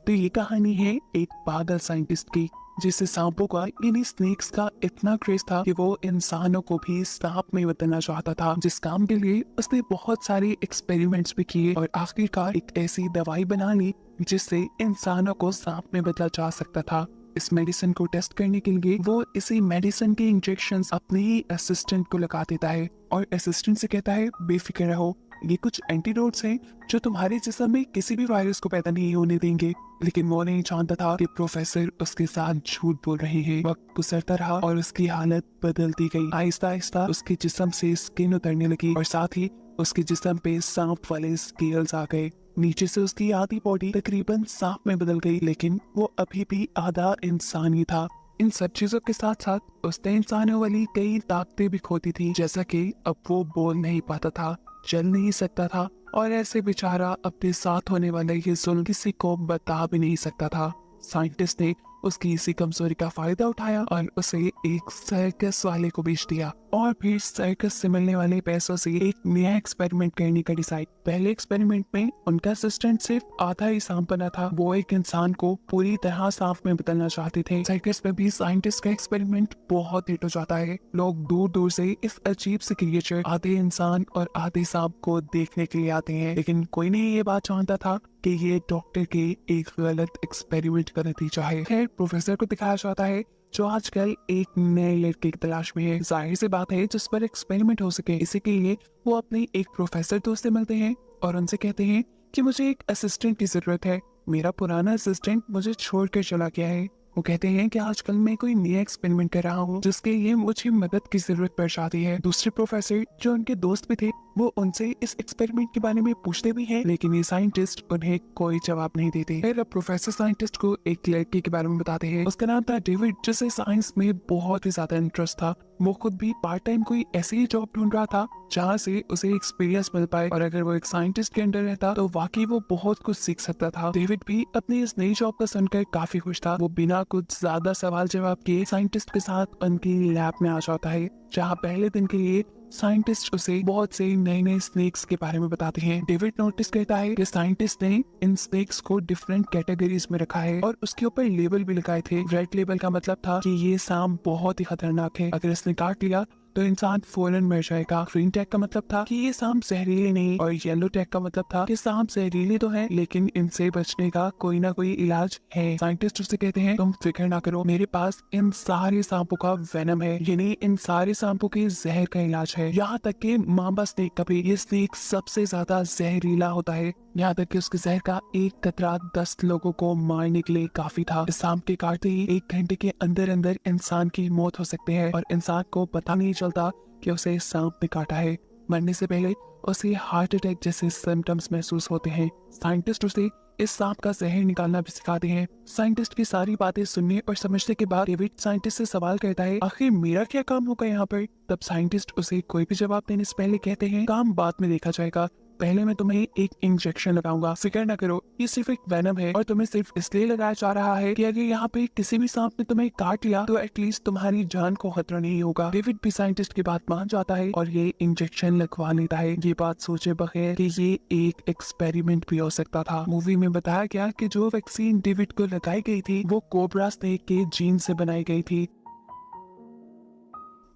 तो ये कहानी है एक पागल साइंटिस्ट की, जिसे सांपों का यानी स्नेक्स का इतना क्रेज था कि वो इंसानों को भी सांप में बदलना चाहता था। जिस काम के लिए उसने बहुत सारे एक्सपेरिमेंट्स भी किए और आखिरकार एक ऐसी दवाई बना ली जिससे इंसानों को सांप में बदला जा सकता था। इस मेडिसिन को टेस्ट करने के लिए वो इसी मेडिसिन के इंजेक्शंस अपने ही असिस्टेंट को लगा देता है और असिस्टेंट से कहता है बेफिक्र रहो, ये कुछ एंटीडोट्स हैं जो तुम्हारे जिस्म में किसी भी वायरस को पैदा नहीं होने देंगे। लेकिन वो नहीं जानता था कि प्रोफेसर उसके साथ झूठ बोल रहे हैं। वक्त गुजरता रहा और उसकी हालत बदलती गई। आहिस्ता आहिस्ता उसके जिस्म से स्किन उतरने लगी और साथ ही उसके जिस्म पे सांप वाले स्केल्स आ गए। नीचे से उसकी आधी बॉडी तकरीबन सांप में बदल गई, लेकिन वो अभी भी आधा इंसान ही था। इन सब चीजों के साथ साथ उसने इंसानों वाली कई ताकतें भी खोती थी, जैसा कि अब वो बोल नहीं पाता था, चल नहीं सकता था और ऐसे बेचारा अपने साथ होने वाले ये जुल्म किसी को बता भी नहीं सकता था। साइंटिस्ट ने उसकी इसी कमजोरी का फायदा उठाया और उसे एक सर्कस वाले को बेच दिया और फिर सर्कस से मिलने वाले पैसों से एक नया एक्सपेरिमेंट करने का डिसाइड। पहले एक्सपेरिमेंट में उनका असिस्टेंट सिर्फ आधा ही सांप बना था, वो एक इंसान को पूरी तरह सांप में बदलना चाहते थे। सर्कस में भी साइंटिस्ट का एक्सपेरिमेंट बहुत हिट हो जाता है। लोग दूर दूर से इस अजीब से क्रिएचर आधे इंसान और आधे सांप को देखने के लिए आते हैं, लेकिन कोई नहीं ये बात जानता था कि ये डॉक्टर के एक गलत एक्सपेरिमेंट का नतीजा है। खैर प्रोफेसर को दिखाया जाता है जो आजकल एक नए लड़के की तलाश में है। जाहिर सी बात है जिस पर एक्सपेरिमेंट हो सके, इसी के लिए वो अपने एक प्रोफेसर दोस्त से मिलते हैं और उनसे कहते हैं कि मुझे एक असिस्टेंट की जरूरत है, मेरा पुराना असिस्टेंट मुझे छोड़कर चला गया है। वो कहते हैं कि आजकल मैं कोई नया एक्सपेरिमेंट कर रहा हूँ जिसके लिए मुझे मदद की जरूरत पड़ जाती है। दूसरे प्रोफेसर जो उनके दोस्त भी थे वो उनसे इस एक्सपेरिमेंट के बारे में पूछते भी हैं, लेकिन ये साइंटिस्ट उन्हें कोई जवाब नहीं देते। फिर अब प्रोफेसर साइंटिस्ट को एक लड़के के बारे में बताते हैं। उसका नाम था डेविड, जिसे साइंस में बहुत ही ज्यादा इंटरेस्ट था। वो खुद भी पार्ट टाइम कोई ऐसी ही जॉब ढूंढ रहा था जहाँ से उसे एक्सपीरियंस मिल पाए और अगर वो एक साइंटिस्ट के अंडर रहता तो वाकई वो बहुत कुछ सीख सकता था। डेविड भी अपनी इस नई जॉब का सुनकर काफी खुश था। वो बिना कुछ ज्यादा सवाल जवाब किए साइंटिस्ट के साथ उनकी लैब में आ जाता है, जहाँ पहले दिन के लिए साइंटिस्ट उसे बहुत से नए नए स्नेक्स के बारे में बताते हैं। डेविड नोटिस करता है कि साइंटिस्ट ने इन स्नेक्स को डिफरेंट कैटेगरीज में रखा है और उसके ऊपर लेबल भी लगाए थे। रेड लेबल का मतलब था कि ये सांप बहुत ही खतरनाक है, अगर इसने काट लिया तो इंसान फौरन मर जाएगा। ग्रीन टैग का मतलब था कि ये सांप जहरीले नहीं और येलो टैग का मतलब था कि सांप जहरीले तो हैं लेकिन इनसे बचने का कोई ना कोई इलाज है। साइंटिस्ट उससे कहते हैं तुम फिक्र ना करो, मेरे पास इन सारे सांपों का वेनम है, यानी इन सारे सांपों के जहर का इलाज है। यहाँ तक कि मामा स्नेक का भी, ये स्नेक सबसे ज्यादा जहरीला होता है, यहाँ तक कि उसके जहर का एक कतरा 10 लोगों को मारने के लिए काफी था। इस सांप के काटते ही 1 घंटे के अंदर अंदर इंसान की मौत हो सकती है और इंसान को पता नहीं चलता कि उसे सांप ने काटा है। मरने से पहले उसे हार्ट अटैक जैसे सिम्टम्स महसूस होते हैं। साइंटिस्ट उसे इस सांप का जहर निकालना भी सिखाते हैं। साइंटिस्ट की सारी बातें सुनने और समझने के बाद डेविड साइंटिस्ट से सवाल करता है आखिर मेरा क्या काम होगा यहाँ पर। तब साइंटिस्ट उसे कोई भी जवाब देने से पहले कहते हैं काम बाद में देखा जाएगा, पहले मैं तुम्हें एक इंजेक्शन लगाऊंगा, फिक्र न करो, ये सिर्फ एक वेनम है और तुम्हें सिर्फ इसलिए लगाया जा रहा है कि अगर यहाँ पे किसी भी सांप ने तुम्हें काट लिया तो एटलीस्ट तुम्हारी जान को खतरा नहीं होगा। डेविड भी साइंटिस्ट की बात मान जाता है और ये इंजेक्शन लगवा लेता है, ये बात सोचे बगैर कि ये एक एक्सपेरिमेंट भी हो सकता था। मूवी में बताया गया कि जो वैक्सीन डेविड को लगाई गई थी वो कोबरा स्नेक के जीन से बनाई गई थी।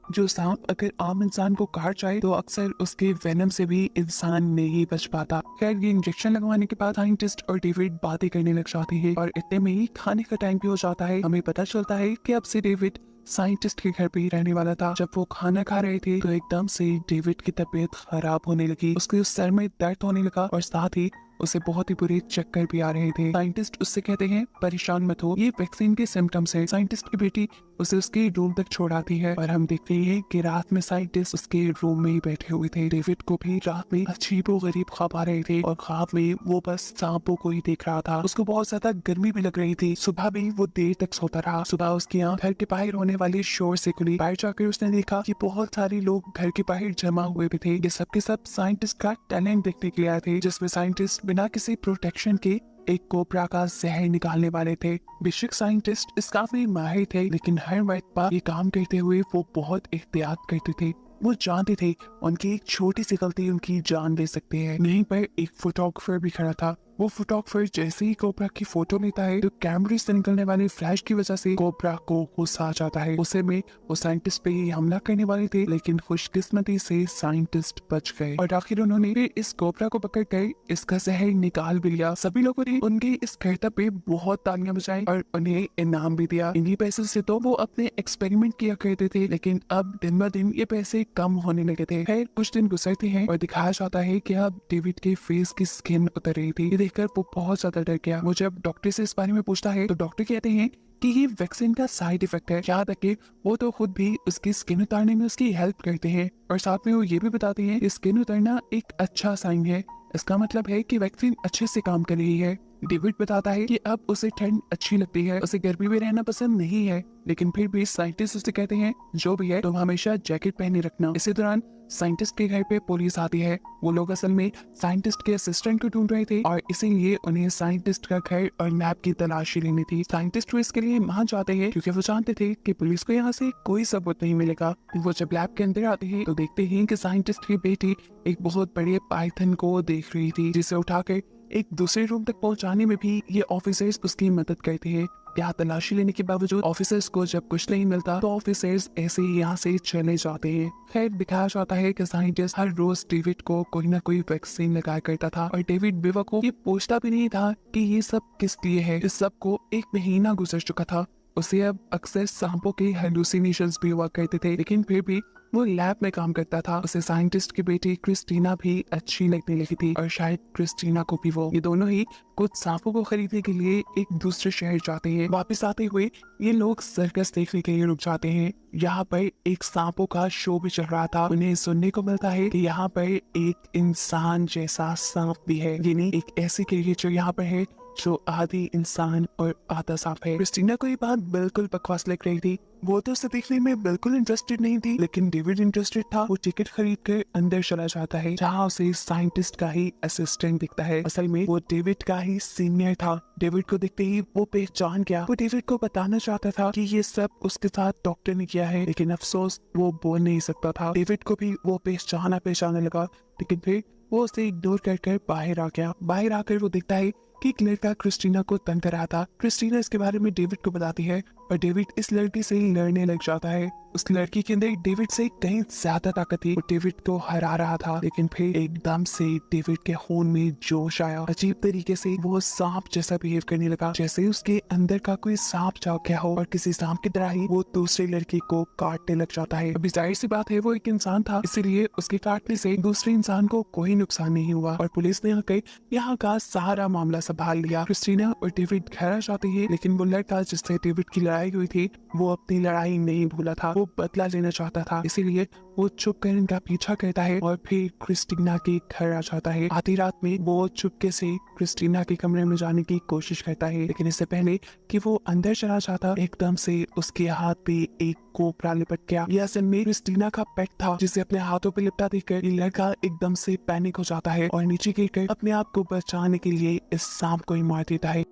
जो सांप अगर आम इंसान को काट जाए तो अक्सर उसके वेनम से भी इंसान नहीं बच पाता। खैर ये इंजेक्शन लगवाने के बाद साइंटिस्ट और डेविड बातें करने लग जाती है और इतने में ही खाने का टाइम भी हो जाता है। हमें पता चलता है कि अब से डेविड साइंटिस्ट के घर पे ही रहने वाला था। जब वो खाना खा रहे थे तो एकदम से डेविड की तबीयत खराब होने लगी, उसके सर में दर्द होने लगा और साथ ही उसे बहुत ही बुरे चक्कर भी आ रहे थे। साइंटिस्ट उससे कहते हैं परेशान मत हो, ये वैक्सीन के सिम्टम्स हैं। साइंटिस्ट की बेटी उसे उसके रूम तक छोड़ाती है और हम देखते हैं कि रात में साइंटिस्ट उसके रूम में ही बैठे हुए थे। डेविड को भी रात में अजीबो गरीब ख्वाब आ रहे थे और ख्वाब में वो बस सांपों को ही देख रहा था। उसको बहुत ज्यादा गर्मी भी लग रही थी। सुबह भी वो देर तक सोता रहा। सुबह उसकी आंख घर के बाहर होने वाले शोर से खुली। बाहर जाकर उसने देखा कि बहुत सारे लोग घर के बाहर जमा हुए भी थे। ये सब के सब साइंटिस्ट का टैलेंट देखने के लिए आए थे, जिसमें साइंटिस्ट बिना किसी प्रोटेक्शन के एक कोबरा का जहर निकालने वाले थे। बेशक साइंटिस्ट इस काफी माहिर थे, लेकिन हर मर्तबा ये काम करते हुए वो बहुत एहतियात करते थे। वो जानते थे उनकी एक छोटी सी गलती उनकी जान ले सकती है। यहीं पर एक फोटोग्राफर भी खड़ा था। वो फोटोग्राफर जैसे ही कोबरा की फोटो लेता है तो कैमरे से निकलने वाले फ्लैश की वजह से कोबरा को गुस्सा आ जाता है। उसे में वो साइंटिस्ट पे ही हमला करने वाले थे, लेकिन खुशकिस्मती से साइंटिस्ट बच गए और आखिर उन्होंने फिर इस कोबरा को पकड़ कर इसका जहर निकाल भी लिया। सभी लोगों ने उनके इस करतब पे बहुत तालियां बजाई और उन्हें इनाम भी दिया। इन्हीं पैसों से तो वो अपने एक्सपेरिमेंट किया करते थे, लेकिन अब दिन ब दिन ये पैसे कम होने लगे थे। खैर कुछ दिन गुजरते हैं और दिखाया जाता है कि अब डेविड के फेस की स्किन उतर रही थी। ये देखकर वो बहुत ज्यादा डर गया। वो जब डॉक्टर से इस बारे में पूछता है तो डॉक्टर कहते हैं कि ये वैक्सीन का साइड इफेक्ट है। यहाँ तक कि वो तो खुद भी उसकी स्किन उतारने में उसकी हेल्प करते हैं और साथ में वो ये भी बताते हैं कि स्किन उतरना एक अच्छा साइन है, इसका मतलब है कि वैक्सीन अच्छे से काम कर रही है। डेविड बताता है कि अब उसे ठंड अच्छी लगती है, उसे गर्मी में रहना पसंद नहीं है, लेकिन फिर भी साइंटिस्ट उसे कहते हैं जो भी है तुम हमेशा जैकेट पहने रखना। इसी दौरान साइंटिस्ट के घर पे पुलिस आती है। वो लोग असल में साइंटिस्ट के असिस्टेंट को ढूंढ रहे थे और इसीलिए उन्हें साइंटिस्ट का घर और लैब की तलाशी लेनी थी। साइंटिस्ट इसके लिए वहां जाते हैं क्योंकि वो जानते थे कि पुलिस को यहाँ से कोई सबूत नहीं मिलेगा। वो जब लैब के अंदर आते हैं तो देखते हैं कि साइंटिस्ट की बेटी एक बहुत बड़े पाइथन को देख रही थी, जिसे उठाकर एक दूसरे रूम तक पहुंचाने में भी ये ऑफिसर्स उसकी मदद करते हैं। यहाँ तलाशी लेने के बावजूद ऑफिसर्स को जब कुछ नहीं मिलता तो ऑफिसर्स ऐसे ही यहाँ से चले जाते हैं। खैर दिखाया जाता है कि साइंटिस्ट हर रोज डेविड को कोई ना कोई वैक्सीन लगाया करता था और डेविड बेवकूफ ये पूछता भी नहीं था कि ये सब किस लिए है। इस सब को 1 महीना गुजर चुका था। उसे अब अक्सर सांपों के हेलुसिनेशंस भी हुआ करते थे, लेकिन फिर भी वो लैब में काम करता था। उसे साइंटिस्ट की बेटी क्रिस्टीना भी अच्छी लगने लगी थी और शायद क्रिस्टीना को भी वो। ये दोनों ही कुछ सांपों को खरीदने के लिए एक दूसरे शहर जाते हैं। वापस आते हुए ये लोग सर्कस देखने के लिए रुक जाते हैं। यहाँ पर एक सांपों का शो भी चल रहा था। उन्हें सुनने को मिलता है कि यहाँ पर एक इंसान जैसा सांप भी है, यानी एक ऐसी क्रिएचर यहाँ पर है जो आधी इंसान और आधा सांप है। क्रिस्टीना को ये बात बिल्कुल बकवास लग रही थी। वो तो उसे देखने में बिल्कुल इंटरेस्टेड नहीं थी, लेकिन डेविड इंटरेस्टेड था। वो टिकट खरीद कर अंदर चला जाता है जहाँ उसे साइंटिस्ट का ही असिस्टेंट दिखता है। असल में वो डेविड का ही सीनियर था। डेविड को देखते ही वो पहचान गया। वो डेविड को बताना चाहता था कि ये सब उसके साथ डॉक्टर ने किया है, लेकिन अफसोस वो बोल नहीं सकता था। डेविड को भी वो पहचानने लगा, लेकिन फिर वो उसे इग्नोर कर बाहर आ गया। बाहर आकर वो देखता है कि एक लड़का क्रिस्टीना को तंग कर रहा था। क्रिस्टीना इसके बारे में डेविड को बताती है और डेविड इस लड़की से लड़ने लग जाता है। उस लड़की के अंदर डेविड से कहीं ज्यादा ताकत थी। वो डेविड को हरा रहा था, लेकिन फिर एकदम से डेविड के खून में जोश आया। अजीब तरीके से वो सांप जैसा बिहेव करने लगा, जैसे उसके अंदर का कोई सांप जाग गया हो और किसी सांप की तरह ही वो दूसरी लड़की को काटने लग जाता है। अभी जाहिर सी बात है वो एक इंसान था, इसीलिए उसके काटने से दूसरे इंसान को कोई नुकसान नहीं हुआ और पुलिस ने आकर यहाँ का सारा मामला संभाल लिया। क्रिस्टीना और डेविड घर आ जाते हैं, लेकिन वो लड़का जिससे डेविड की लड़ाई हुई थी वो अपनी लड़ाई नहीं भूला था। वो बदला लेना चाहता था, इसीलिए वो छुप कर इनका पीछा करता है और फिर क्रिस्टीना के घर आ जाता है। आधी रात में वो चुपके से क्रिस्टीना के कमरे में जाने की कोशिश करता है, लेकिन इससे पहले कि वो अंदर चला जाता एकदम से उसके हाथ पे एक कोबरा लिपट गया। यह असल में क्रिस्टीना का पेट था, जिसे अपने हाथों पे लिपटा देखकर ये लड़का एकदम से पैनिक हो जाता है और नीचे गिरकर अपने आप को बचाने के लिए इस सांप को ही मार देता है।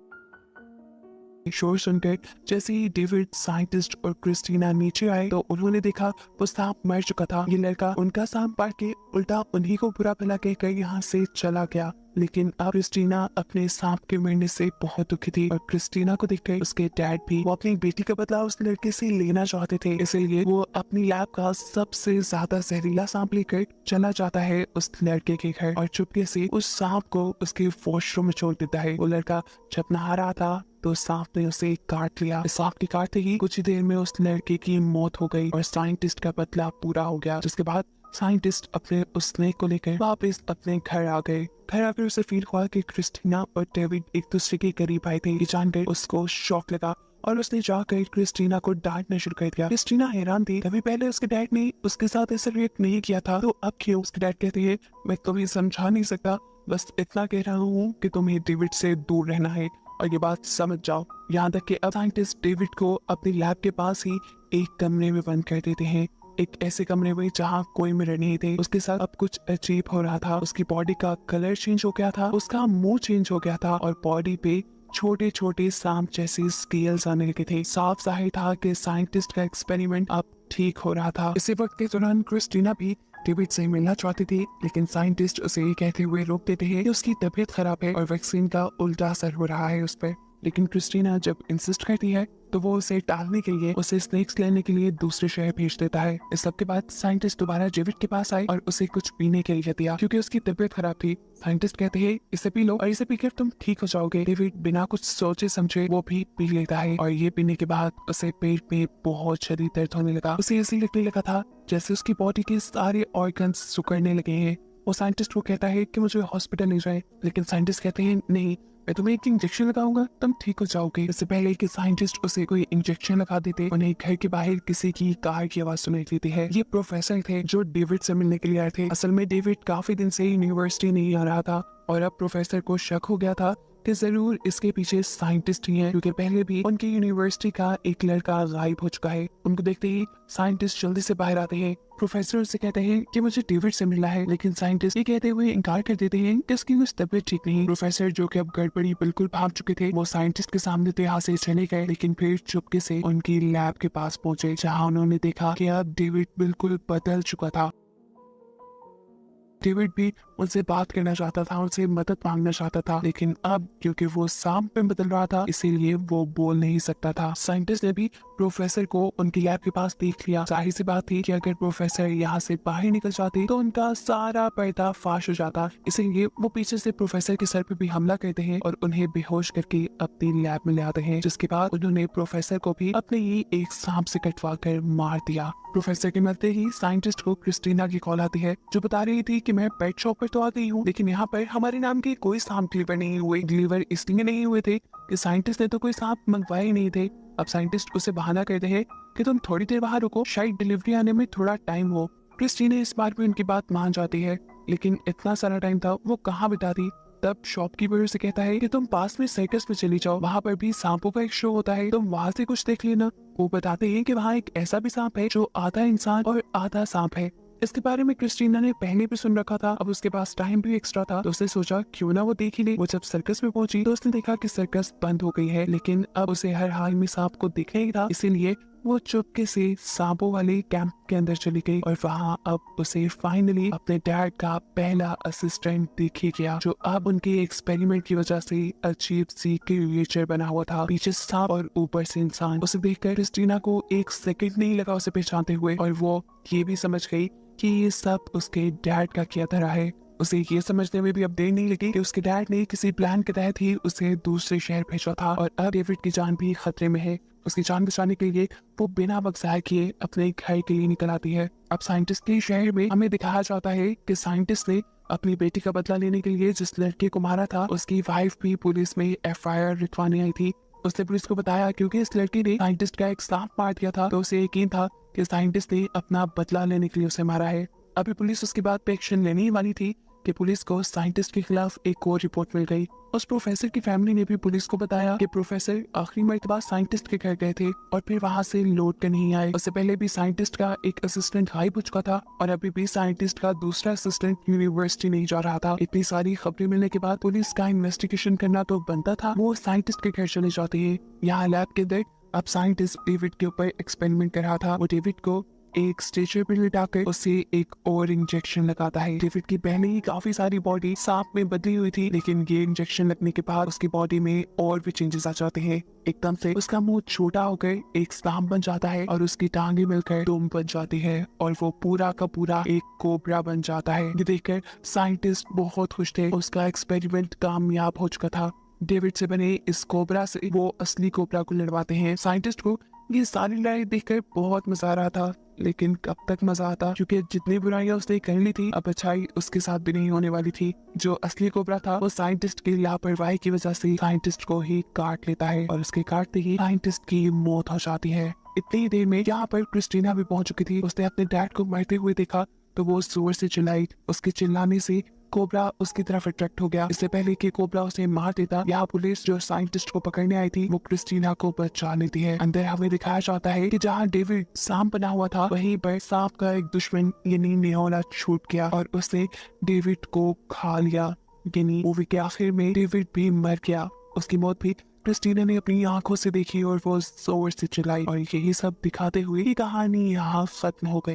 शोर सुनकर जैसे ही डेविड, साइंटिस्ट और क्रिस्टीना नीचे आए तो उन्होंने देखा वो सांप मर चुका था। ये लड़का उनका सांप मार के उल्टा उन्हीं को बुरा भला कहकर यहाँ से चला गया। लेकिन अब क्रिस्टीना अपने सांप के मरने से बहुत दुखी थी और क्रिस्टीना को देखकर उसके डैड भी वो अपनी बेटी का बदला उस लड़के से लेना चाहते थे। इसलिए वो अपनी लैब का सबसे ज्यादा जहरीला सांप लेकर चला जाता है उस लड़के के घर और चुपके से उस सांप को उसके वॉशरूम में छोड़ देता है। वो लड़का जब नहा रहा था तो सांप ने उसे काट लिया। सांप के काटते ही कुछ ही देर में उस लड़के की मौत हो गई और साइंटिस्ट का बदला पूरा हो गया। जिसके बाद साइंटिस्ट अपने उस स्नेक को लेकर वापस अपने घर आ गए। घर आकर उसे फील हुआ कि क्रिस्टीना और डेविड एक दूसरे के करीब आए थे। ये जानकर उसको शॉक लगा और उसने जाकर क्रिस्टीना को डांटना शुरू कर दिया। क्रिस्टीना हैरान थी, कभी पहले उसके डैड ने उसके साथ ऐसा रिएक्ट नहीं किया था, तो अब क्यों? उसके डैड कहते हैं मैं तुम्हें समझा नहीं सकता, बस इतना कह रहा हूँ कि तुम्हें डेविड से दूर रहना है और ये बात समझ जाओ। यहाँ तक कि अब साइंटिस्ट डेविड को अपनी लैब के पास ही एक कमरे में बंद कर देते हैं, एक ऐसे कमरे में जहाँ कोई मिरर नहीं थे। उसके साथ अब कुछ अजीब हो रहा था। उसकी बॉडी का कलर चेंज हो गया था, उसका मुंह चेंज हो गया था और बॉडी पे छोटे छोटे सांप जैसे स्केल्स आने लगे थे। साफ जाहिर था कि साइंटिस्ट का एक्सपेरिमेंट अब ठीक हो रहा था। इसी वक्त के दौरान क्रिस्टीना भी डेविड से मिलना चाहती थी, लेकिन साइंटिस्ट उसे ये कहते हुए रोक देते हैं कि उसकी तबीयत खराब है और वैक्सीन का उल्टा असर हो रहा है उस पर। लेकिन क्रिस्टीना जब इंसिस्ट करती है तो वो उसे टालने के लिए उसे स्नेक्स लेने के लिए दूसरे शहर भेज देता है। इस सब के बाद साइंटिस्ट दोबारा डेविड के पास आई और उसे कुछ पीने के लिए दिया क्योंकि उसकी तबीयत खराब थी। साइंटिस्ट कहते हैं इसे पी लो और इसे पीकर तुम ठीक हो जाओगे। डेविड बिना कुछ सोचे समझे वो भी पी लेता है और ये पीने के बाद उसे पेट में बहुत शदीद दर्द होने लगा। उसे ऐसे लगने लगा था जैसे उसकी बॉडी के सारे ऑर्गन्स सिकुड़ने लगे हैं। वो साइंटिस्ट को कहता है कि मुझे हॉस्पिटल ले जाए, लेकिन साइंटिस्ट कहते हैं नहीं, मैं तुम्हें एक इंजेक्शन लगाऊंगा, तुम ठीक हो जाओगे। इससे पहले कि साइंटिस्ट उसे कोई इंजेक्शन लगा देते, उन्हें घर के बाहर किसी की कार की आवाज सुनाई देती है। ये प्रोफेसर थे जो डेविड से मिलने के लिए आए थे। असल में डेविड काफी दिन से यूनिवर्सिटी नहीं आ रहा था और अब प्रोफेसर को शक हो गया था कि जरूर इसके पीछे साइंटिस्ट ही हैं, क्योंकि पहले भी उनकी यूनिवर्सिटी का एक लड़का गायब हो चुका है। उनको देखते ही साइंटिस्ट जल्दी से बाहर आते हैं। प्रोफेसर से कहते हैं कि मुझे डेविड से मिलना है, लेकिन साइंटिस्ट ये कहते हुए इनकार कर देते हैं कि उसकी कुछ तबीयत ठीक नहीं। प्रोफेसर जो कि अब गड़बड़ी बिल्कुल भाग चुके थे, वो साइंटिस्ट के सामने तो यहाँ से चले गए, लेकिन फिर चुपके से उनकी लैब के पास पहुंचे, जहाँ उन्होंने देखा कि अब डेविड बिल्कुल बदल चुका था। डेविड भी उनसे बात करना चाहता था, उनसे मदद मांगना चाहता था, लेकिन अब क्योंकि वो सांप में बदल रहा था इसीलिए वो बोल नहीं सकता था। साइंटिस्ट ने भी प्रोफेसर को उनकी लैब के पास देख लिया। जाहिर सी बात थी कि अगर प्रोफेसर यहाँ से बाहर निकल जाते तो उनका सारा पर्दा फाश हो जाता। इसीलिए वो पीछे से प्रोफेसर के सर पे भी हमला करते हैं और उन्हें बेहोश करके अपनी लैब में ले आते हैं, जिसके बाद उन्होंने प्रोफेसर को भी अपने ही एक सांप से कटवा कर मार दिया। प्रोफेसर के मरते ही साइंटिस्ट को क्रिस्टीना की कॉल आती है, जो बता रही थी कि मैं पेट शॉप पर तो आ गई हूँ, लेकिन यहाँ पर हमारे नाम के कोई सांप डिलीवर नहीं हुए। डिलीवर इसलिए नहीं हुए थे कि साइंटिस्ट ने तो कोई सांप मंगवाए ही नहीं थे। अब साइंटिस्ट उसे बहाना कहते हैं कि तुम थोड़ी देर बाहर रुको, शायद डिलीवरी आने में थोड़ा टाइम हो। क्रिस्टीना इस बार भी उनकी बात मान जाती है, लेकिन इतना सारा टाइम था वो कहाँ बिताती। तब शॉपकीपर से कहता है कि तुम पास में सर्कस में चली जाओ, वहाँ पर भी सांपों का एक शो होता है, तुम वहाँ से कुछ देख लेना। वो बताते हैं कि वहाँ एक ऐसा भी सांप है जो आधा इंसान और आधा सांप है। इसके बारे में क्रिस्टीना ने पहले भी सुन रखा था, अब उसके पास टाइम भी एक्स्ट्रा था तो उसने सोचा क्यों ना वो देख ही ले। वो जब सर्कस में पहुंची तो उसने देखा कि सर्कस बंद हो गई है, लेकिन अब उसे हर हाल में सांप को दिखना ही था, इसीलिए वो चुपके से सांपों वाले कैंप के अंदर चली गई और वहाँ अब उसे फाइनली अपने डैड का पहला असिस्टेंट दिख ही गया, जो अब उनके एक्सपेरिमेंट की वजह से अजीब सी क्रिएचर बना हुआ था, पीछे सांप और ऊपर से इंसान। उसे देखकर क्रिस्टीना को एक सेकंड नहीं लगा उसे पहचानते हुए, और वो ये भी समझ गई कि ये सब उसके डैड का किया धरा है। उसे ये समझने में भी अब देर नहीं लगी कि उसके डैड ने किसी प्लान के तहत ही उसे दूसरे शहर भेजा था और अब डेविड की जान भी खतरे में है। उसकी जान बचाने के लिए वो बिना वक्त ज़ाया किए अपने घर के लिए निकल आती है। अब साइंटिस्ट के शहर में हमें दिखाया जाता है कि साइंटिस्ट ने अपनी बेटी का बदला लेने के लिए जिस लड़के को मारा था उसकी वाइफ भी पुलिस में FIR लिखवाने आई थी। उसने पुलिस को बताया क्योंकि इस लड़की ने साइंटिस्ट का एक सांप मार दिया था, तो उसे यकीन था कि साइंटिस्ट ने अपना बदला लेने के लिए उसे मारा है। अभी पुलिस उसके बाद पे एक्शन लेने ही वाली थी कि पुलिस को साइंटिस्ट के खिलाफ एक और रिपोर्ट मिल गई। उस प्रोफेसर की फैमिली ने भी पुलिस को बताया कि प्रोफेसर आखिरी मर्तबा साइंटिस्ट के घर गए थे और फिर वहां से लौट कर नहीं आए। उससे पहले भी साइंटिस्ट का एक असिस्टेंट गायब हो चुका था और अभी भी साइंटिस्ट का दूसरा असिस्टेंट यूनिवर्सिटी नहीं जा रहा था। इतनी सारी खबरें मिलने के बाद पुलिस का इन्वेस्टिगेशन करना तो बनता था, वो साइंटिस्ट के घर चले जाते हैं। यहाँ लैब के अंदर अब साइंटिस्ट डेविड के ऊपर एक्सपेरिमेंट कर रहा था। वो डेविड को एक स्ट्रेचर पर लिटाकर उसे एक और इंजेक्शन लगाता है। डेविड की पहले ही काफी सारी बॉडी सांप में बदली हुई थी, लेकिन ये इंजेक्शन लगने के बाद उसकी बॉडी में और भी चेंजेस आ जाते हैं। एकदम से उसका मुंह छोटा होकर एक सांप बन जाता है और उसकी टांगे मिलकर दुम बन जाती है और वो पूरा का पूरा एक कोबरा बन जाता है। ये देखकर साइंटिस्ट बहुत खुश थे, उसका एक्सपेरिमेंट कामयाब हो चुका था। डेविड से बने इस कोबरा से वो असली कोबरा को लड़वाते हैं। साइंटिस्ट को ये सारी लड़ाई देखकर बहुत मजा आ रहा था, लेकिन कब तक मजा आता, क्योंकि जितनी बुराइयां उसने कर ली थी अब अच्छाई उसके साथ भी नहीं होने वाली थी। जो असली कोबरा था वो साइंटिस्ट की लापरवाही की वजह से साइंटिस्ट को ही काट लेता है और उसके काटते ही साइंटिस्ट की मौत हो जाती है। इतनी देर में यहाँ पर क्रिस्टीना भी पहुंच चुकी थी। उसने अपने डैड को मरते हुए देखा तो वो जोर से चिल्लाई। उसके चिल्लाने से कोबरा उसकी तरफ अट्रैक्ट हो गया। इससे पहले कि कोबरा उसे मार देता, यहाँ पुलिस जो साइंटिस्ट को पकड़ने आई थी वो क्रिस्टीना को बचा लेती है। अंदर हमें दिखाया जाता है कि जहाँ डेविड सांप बना हुआ था वहीं पर सांप का एक दुश्मन यानी नियोला छूट गया और उसने डेविड को खा लिया। यानी मूवी के आखिर में डेविड भी मर गया। उसकी मौत भी क्रिस्टीना ने अपनी आंखों से देखी और वो जोर से चिल्लाई और यही सब दिखाते हुए कहानी यहाँ खत्म हो गई।